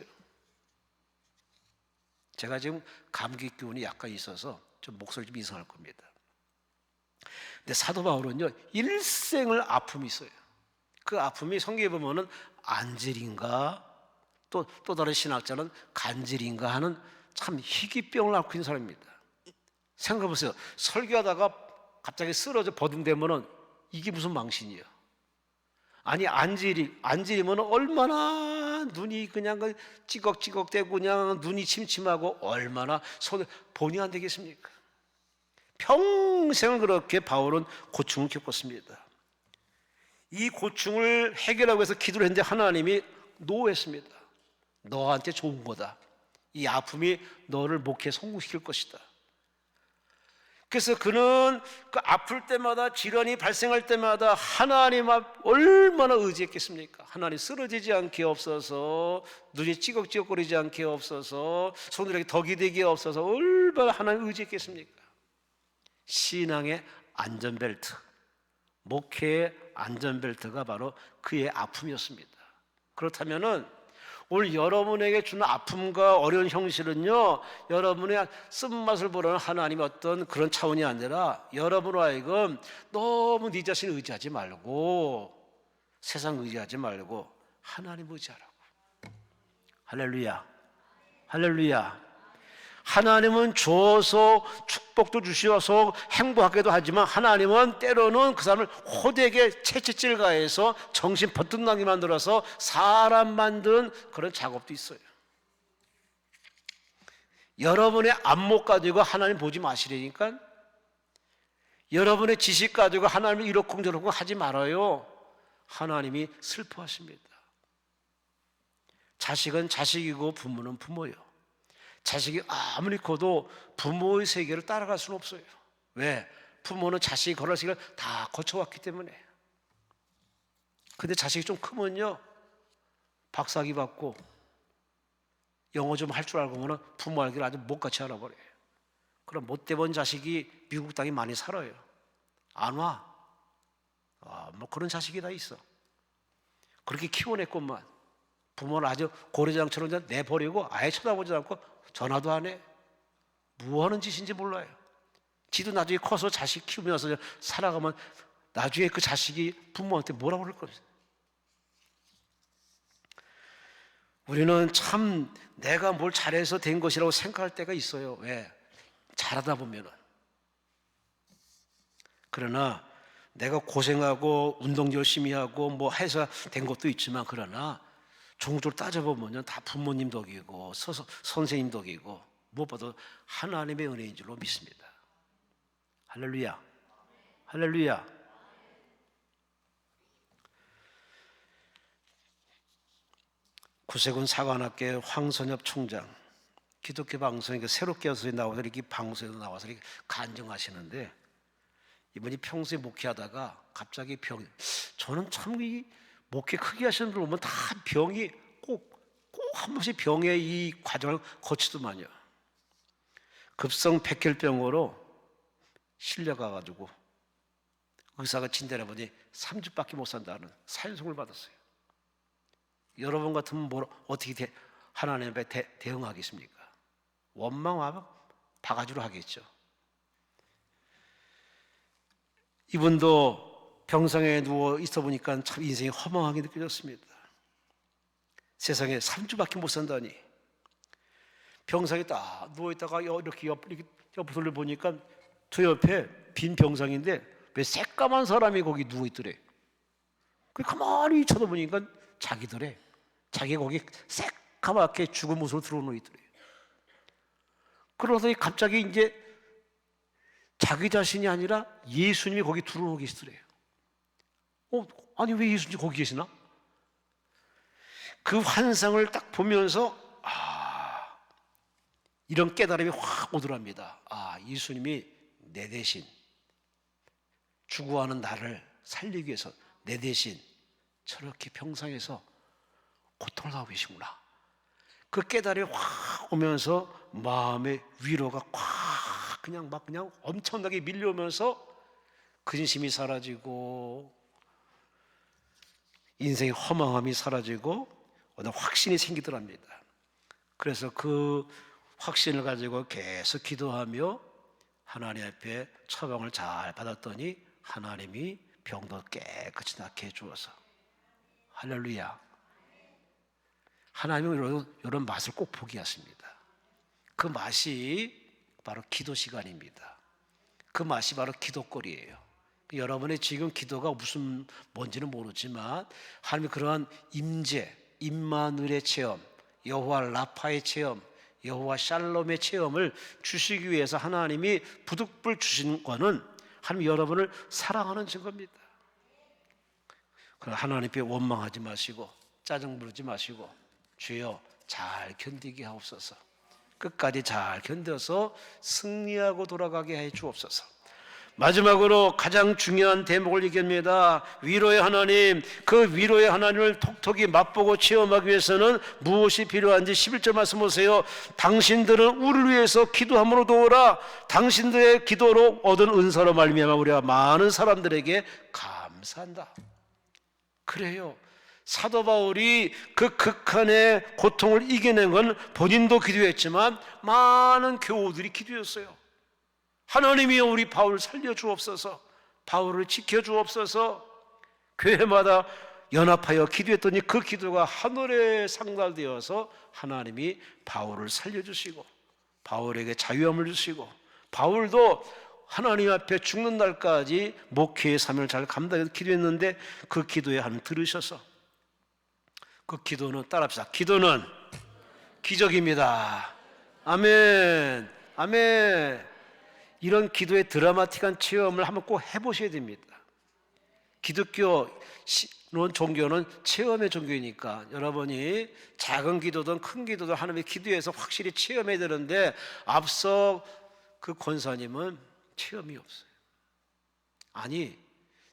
제가 지금 감기 기운이 약간 있어서 좀 목소리 좀 이상할 겁니다. 근데 사도 바울은요 일생을 아픔이 있어요. 그 아픔이 성경에 보면은 안질인가 또 다른 신학자는 간질인가 하는 참 희귀병을 앓고 있는 사람입니다. 생각해 보세요. 설교하다가 갑자기 쓰러져 버둥대면은 이게 무슨 망신이야? 아니 안질이면 얼마나 눈이 그냥 찌걱찌걱대고 그냥 눈이 침침하고 얼마나 손을 본의 안 되겠습니까? 평생을 그렇게 바울은 고충을 겪었습니다. 이 고충을 해결하기 위해서 기도를 했는데 하나님이 노했습니다. 너한테 좋은 거다. 이 아픔이 너를 목회에 성공시킬 것이다. 그래서 그는 그 아플 때마다 질환이 발생할 때마다 하나님 앞 얼마나 의지했겠습니까? 하나님 쓰러지지 않게 없어서 눈이 찌걱찌걱거리지 않게 없어서 손으로 덕이 되게 없어서 얼마나 하나님 의지했겠습니까? 신앙의 안전벨트, 목회의 안전벨트가 바로 그의 아픔이었습니다. 그렇다면은 오늘 여러분에게 주는 아픔과 어려운 형실은요, 여러분의 쓴맛을 보라는 하나님의 어떤 그런 차원이 아니라 여러분으로 하여금 너무 네 자신 의지하지 말고 세상 의지하지 말고 하나님 의지하라고. 할렐루야, 할렐루야. 하나님은 주어서 축복도 주셔서 행복하게도 하지만 하나님은 때로는 그 사람을 호되게 채찍질 가해서 정신 버뜩 나게 만들어서 사람 만든 그런 작업도 있어요. 여러분의 안목 가지고 하나님 보지 마시라니까. 여러분의 지식 가지고 하나님을 이렇고 저렇고 하지 말아요. 하나님이 슬퍼하십니다. 자식은 자식이고 부모는 부모예요. 자식이 아무리 커도 부모의 세계를 따라갈 수는 없어요. 왜? 부모는 자식이 걸을 세계를 다 거쳐왔기 때문에. 근데 자식이 좀 크면요, 박사학위 받고 영어 좀 할 줄 알고 보면 부모 알기를 아주 못같이 알아버려요. 그럼 못돼 본 자식이 미국 땅에 많이 살아요. 안 와. 뭐 그런 자식이 다 있어. 그렇게 키워냈건만 부모는 아주 고래장처럼 그냥 내버리고 아예 쳐다보지 않고 전화도 안 해. 뭐 하는 짓인지 몰라요. 지도 나중에 커서 자식 키우면서 살아가면 나중에 그 자식이 부모한테 뭐라고 그럴 거예요. 우리는 참 내가 뭘 잘해서 된 것이라고 생각할 때가 있어요. 왜? 잘하다 보면은. 그러나 내가 고생하고 운동 열심히 하고 뭐 해서 된 것도 있지만, 그러나 종적으로 따져보면 다 부모님 덕이고 선생님 덕이고 무엇보다 하나님의 은혜인 줄로 믿습니다. 할렐루야, 할렐루야. 구세군 사관학교 황선엽 총장, 기독교 방송에 새롭게 와서 나와서 이렇게 방송에 나와서 이렇게 간증하시는데, 이분이 평소에 목회하다가 갑자기 저는 참 이 목회 크게 하시는 분들 보면 다 병이 꼭 한 번씩 병의 이 과정을 거치더만요. 급성 백혈병으로 실려가가지고 의사가 진단해보니 3주밖에 못 산다는 산송을 받았어요. 여러분 같으면 어떻게 하나님 앞에 대응하겠습니까? 원망하면 바가지로 하겠죠. 이분도 병상에 누워 있어 보니까 참 인생이 허망하게 느껴졌습니다. 세상에 3주밖에 못 산다니. 병상에 딱 누워있다가 이렇게 옆을 돌려보니까 저 옆에 빈 병상인데 왜 새까만 사람이 거기 누워있더래. 가만히 쳐다보니까 자기더래. 자기가 거기 새까맣게 죽은 모습으로 들어놓있더래. 그러더니 갑자기 이제 자기 자신이 아니라 예수님이 거기 들어오고 계시더래요. 아니 왜 예수님이 거기 계시나? 그 환상을 딱 보면서 이런 깨달음이 확 오더랍니다. 예수님이 내 대신 죽어가는 나를 살리기 위해서 내 대신 저렇게 병상에서 고통을 당하고 계시구나. 그 깨달음이 확 오면서 마음의 위로가 확 그냥 엄청나게 밀려오면서 근심이 사라지고 인생의 허망함이 사라지고 어느 확신이 생기더랍니다. 그래서 그 확신을 가지고 계속 기도하며 하나님 앞에 처방을 잘 받았더니 하나님이 병도 깨끗이 낫게 해주어서, 할렐루야. 하나님은 이런 맛을 꼭 보게 하십니다. 그 맛이 바로 기도 시간입니다. 그 맛이 바로 기도거리예요. 여러분의 지금 기도가 뭔지는 모르지만 하나님의 그러한 임재, 임마누엘의 체험, 여호와 라파의 체험, 여호와 샬롬의 체험을 주시기 위해서 하나님이 부득불 주신 거는 하나님 여러분을 사랑하는 증거입니다. 그러나 하나님께 원망하지 마시고 짜증 부르지 마시고 주여 잘 견디게 하옵소서. 끝까지 잘 견뎌서 승리하고 돌아가게 해 주옵소서. 마지막으로 가장 중요한 대목을 얘기합니다. 위로의 하나님, 그 위로의 하나님을 톡톡히 맛보고 체험하기 위해서는 무엇이 필요한지 11절 말씀 보세요. 당신들은 우리를 위해서 기도함으로 도우라. 당신들의 기도로 얻은 은사로 말미암아 우리가 많은 사람들에게 감사한다. 그래요. 사도 바울이 그 극한의 고통을 이겨낸 건 본인도 기도했지만 많은 교우들이 기도했어요. 하나님이여 우리 바울 살려주옵소서, 바울을 지켜주옵소서. 교회마다 연합하여 기도했더니 그 기도가 하늘에 상달되어서 하나님이 바울을 살려주시고 바울에게 자유함을 주시고 바울도 하나님 앞에 죽는 날까지 목회의 사명을 잘 감당해서 기도했는데 그 기도에 하나님 들으셔서 그 기도는 따라합시다. 기도는 기적입니다. 아멘, 아멘. 이런 기도의 드라마틱한 체험을 한번 꼭 해보셔야 됩니다. 기독교는 종교는 체험의 종교이니까 여러분이 작은 기도든 큰 기도든 하나님의 기도에서 확실히 체험해야 되는데 앞서 그 권사님은 체험이 없어요. 아니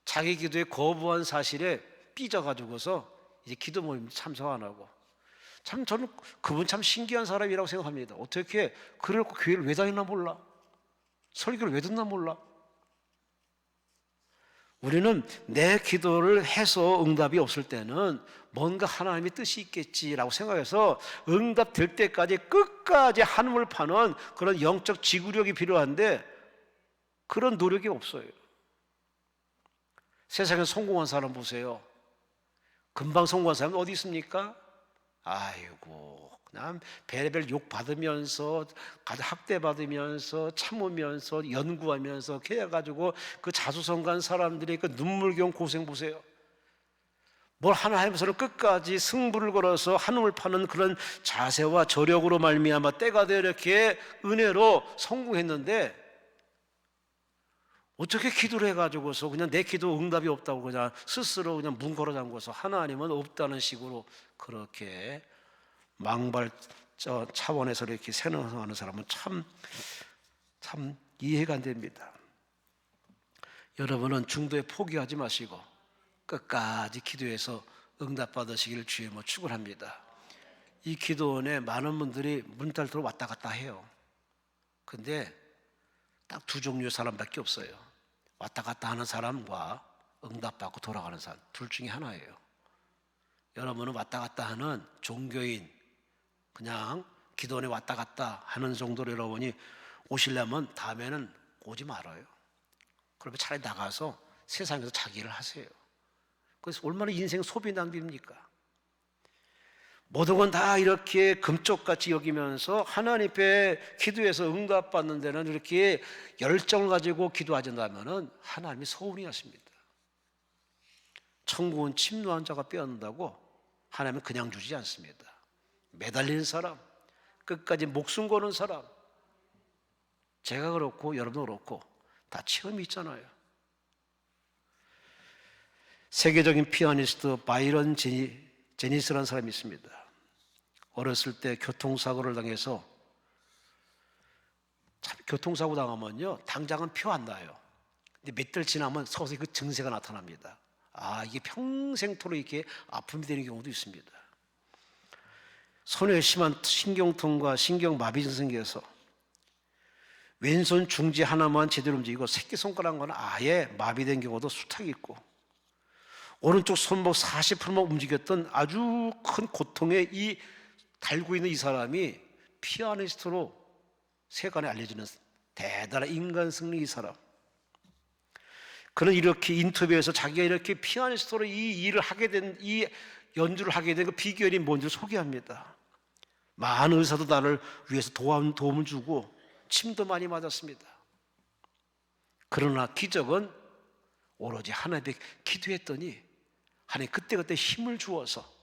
자기 기도에 거부한 사실에 삐져가지고서 이제 기도 모임 참석 안 하고 참 저는 그분 참 신기한 사람이라고 생각합니다. 어떻게 그래놓고 교회를 왜 다니나 몰라, 설교를 왜 듣나 몰라. 우리는 내 기도를 해서 응답이 없을 때는 뭔가 하나님의 뜻이 있겠지라고 생각해서 응답될 때까지 끝까지 한물 파는 그런 영적 지구력이 필요한데 그런 노력이 없어요. 세상에 성공한 사람 보세요. 금방 성공한 사람은 어디 있습니까? 아이고 그냥 별의별 욕 받으면서 학대 받으면서 참으면서 연구하면서 그래가지고 그 자수성가한 사람들이 그 눈물겨운 고생 보세요. 뭘 하나 하면서는 끝까지 승부를 걸어서 한움을 파는 그런 자세와 저력으로 말미암아 때가 되어 이렇게 은혜로 성공했는데 어떻게 기도를 해가지고서 그냥 내 기도 응답이 없다고 그냥 스스로 그냥 문 걸어 잠궈서 하나님은 없다는 식으로 그렇게 망발 차원에서 이렇게 생각하는 사람은 참 이해가 안 됩니다. 여러분은 중도에 포기하지 마시고 끝까지 기도해서 응답받으시기를 주의 모 축원합니다. 이 기도원에 많은 분들이 문달도로 왔다 갔다 해요. 근데 딱 두 종류의 사람밖에 없어요. 왔다 갔다 하는 사람과 응답받고 돌아가는 사람, 둘 중에 하나예요. 여러분은 왔다 갔다 하는 종교인, 그냥 기도원에 왔다 갔다 하는 정도로 여러분이 오시려면 다음에는 오지 말아요. 그러면 차라리 나가서 세상에서 자기 일을 하세요. 그래서 얼마나 인생 소비 낭비입니까? 모든 건 다 이렇게 금쪽같이 여기면서 하나님 앞에 기도해서 응답받는 데는 이렇게 열정을 가지고 기도하신다면 하나님이 서운히 하십니다. 천국은 침노한 자가 빼앗는다고 하나님은 그냥 주지 않습니다. 매달리는 사람, 끝까지 목숨 거는 사람, 제가 그렇고 여러분도 그렇고 다 체험이 있잖아요. 세계적인 피아니스트 바이런 제니스라는 사람이 있습니다. 어렸을 때 교통사고를 당해서, 참 교통사고 당하면요 당장은 표 안 나요. 근데 몇 달 지나면 서서히 그 증세가 나타납니다. 아, 이게 평생토록 이렇게 아픔이 되는 경우도 있습니다. 손에 심한 신경통과 신경마비 증상이 생겨서 왼손 중지 하나만 제대로 움직이고 새끼손가락은 아예 마비된 경우도 수탁이 있고, 오른쪽 손목 40%만 움직였던 아주 큰 고통에 이 달고 있는 이 사람이 피아니스트로 세간에 알려지는 대단한 인간 승리 이 사람. 그는 이렇게 인터뷰에서 자기가 이렇게 피아니스트로 이 일을 하게 된, 이 연주를 하게 된 그 비결이 뭔지를 소개합니다. 많은 의사도 나를 위해서 도움을 주고 침도 많이 맞았습니다. 그러나 기적은 오로지 하나님께 기도했더니 하나님 그때그때 힘을 주어서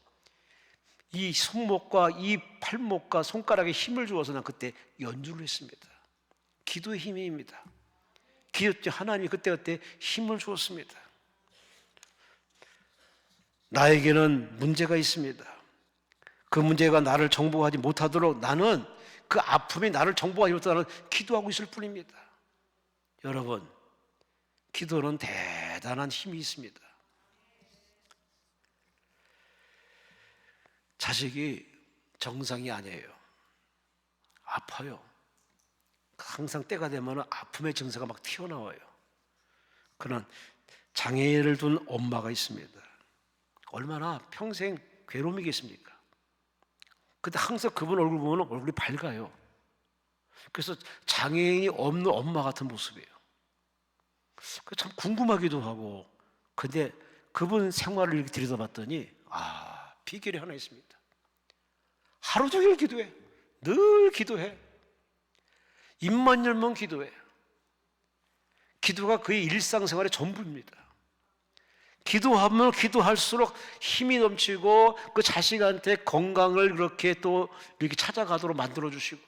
이 손목과 이 팔목과 손가락에 힘을 주어서 난 그때 연주를 했습니다. 기도의 힘입니다. 기도 하나님이 그때그때 힘을 주었습니다. 나에게는 문제가 있습니다. 그 문제가 나를 정복하지 못하도록 나는 그 아픔이 나를 정복하지 못하도록 나는 기도하고 있을 뿐입니다. 여러분, 기도는 대단한 힘이 있습니다. 자식이 정상이 아니에요. 아파요. 항상 때가 되면 아픔의 증세가 막 튀어나와요. 그런 장애를 둔 엄마가 있습니다. 얼마나 평생 괴로움이겠습니까? 근데 항상 그분 얼굴 보면 얼굴이 밝아요. 그래서 장애인이 없는 엄마 같은 모습이에요. 참 궁금하기도 하고. 근데 그분 생활을 이렇게 들여다봤더니 비결이 하나 있습니다. 하루 종일 기도해. 늘 기도해. 입만 열면 기도해. 기도가 그의 일상생활의 전부입니다. 기도하면 기도할수록 힘이 넘치고 그 자식한테 건강을 그렇게 또 이렇게 찾아가도록 만들어주시고,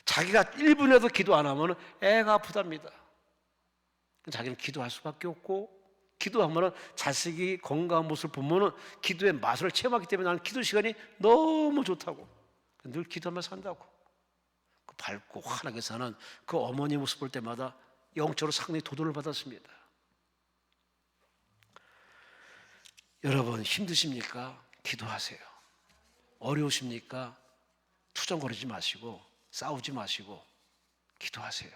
자기가 1분에도 기도 안 하면 애가 아프답니다. 자기는 기도할 수밖에 없고, 기도하면 자식이 건강한 모습을 보면 기도의 맛을 체험하기 때문에 나는 기도 시간이 너무 좋다고, 늘 기도하며 산다고. 그 밝고 환하게 사는 그 어머니 모습 볼 때마다 영적으로 상당히 도전을 받았습니다. 여러분 힘드십니까? 기도하세요. 어려우십니까? 투정거리지 마시고 싸우지 마시고 기도하세요.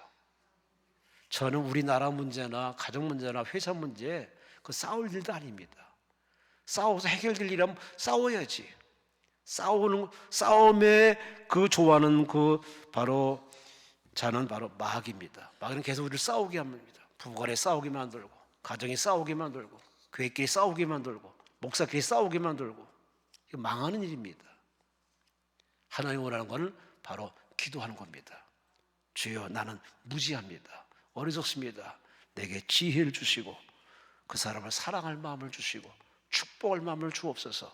저는 우리나라 문제나 가정 문제나 회사 문제 그 싸울 일도 아닙니다. 싸워서 해결될 일이라면 싸워야지. 싸움의 그 좋아하는 그 바로 자는 바로 마귀입니다. 마귀는 계속 우리를 싸우게 합니다. 부부간에 싸우게 만들고, 가정이 싸우게 만들고, 교회끼리 싸우게 만들고, 목사끼리 싸우게 만들고, 이거 망하는 일입니다. 하나님 원하는 것은 바로 기도하는 겁니다. 주여, 나는 무지합니다. 어리석습니다. 내게 지혜를 주시고 그 사람을 사랑할 마음을 주시고 축복할 마음을 주옵소서.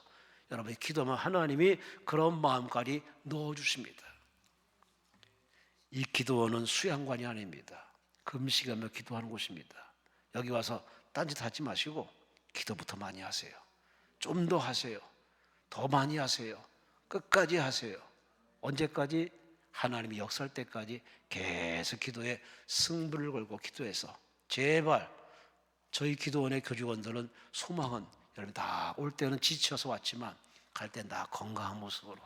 여러분이 기도하면 하나님이 그런 마음까지 넣어주십니다. 이 기도원은 수양관이 아닙니다. 금식하며 기도하는 곳입니다. 여기 와서 딴짓하지 마시고 기도부터 많이 하세요. 좀 더 하세요. 더 많이 하세요. 끝까지 하세요. 언제까지? 하나님이 역사할 때까지 계속 기도에 승부를 걸고 기도해서, 제발 저희 기도원의 교직원들은 소망은, 여러분 다 올 때는 지쳐서 왔지만 갈 땐 다 건강한 모습으로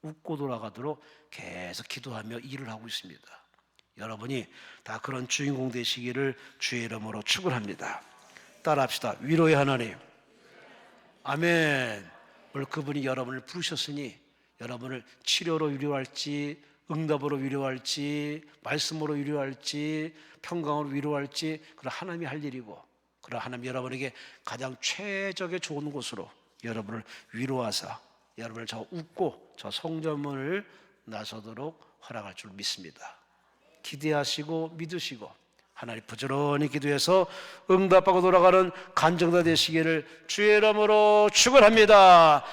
웃고 돌아가도록 계속 기도하며 일을 하고 있습니다. 여러분이 다 그런 주인공 되시기를 주의 이름으로 축원합니다. 따라합시다. 위로의 하나님. 아멘. 오늘 그분이 여러분을 부르셨으니 여러분을 치료로 위로할지, 응답으로 위로할지, 말씀으로 위로할지, 평강으로 위로할지, 그건 하나님이 할 일이고, 그러나 하나님 여러분에게 가장 최적의 좋은 곳으로 여러분을 위로하사 여러분을 저 웃고 저 성전문을 나서도록 허락할 줄 믿습니다. 기대하시고 믿으시고 하나님 부지런히 기도해서 응답하고 돌아가는 간증자 되시기를 주의 이름으로 축원합니다.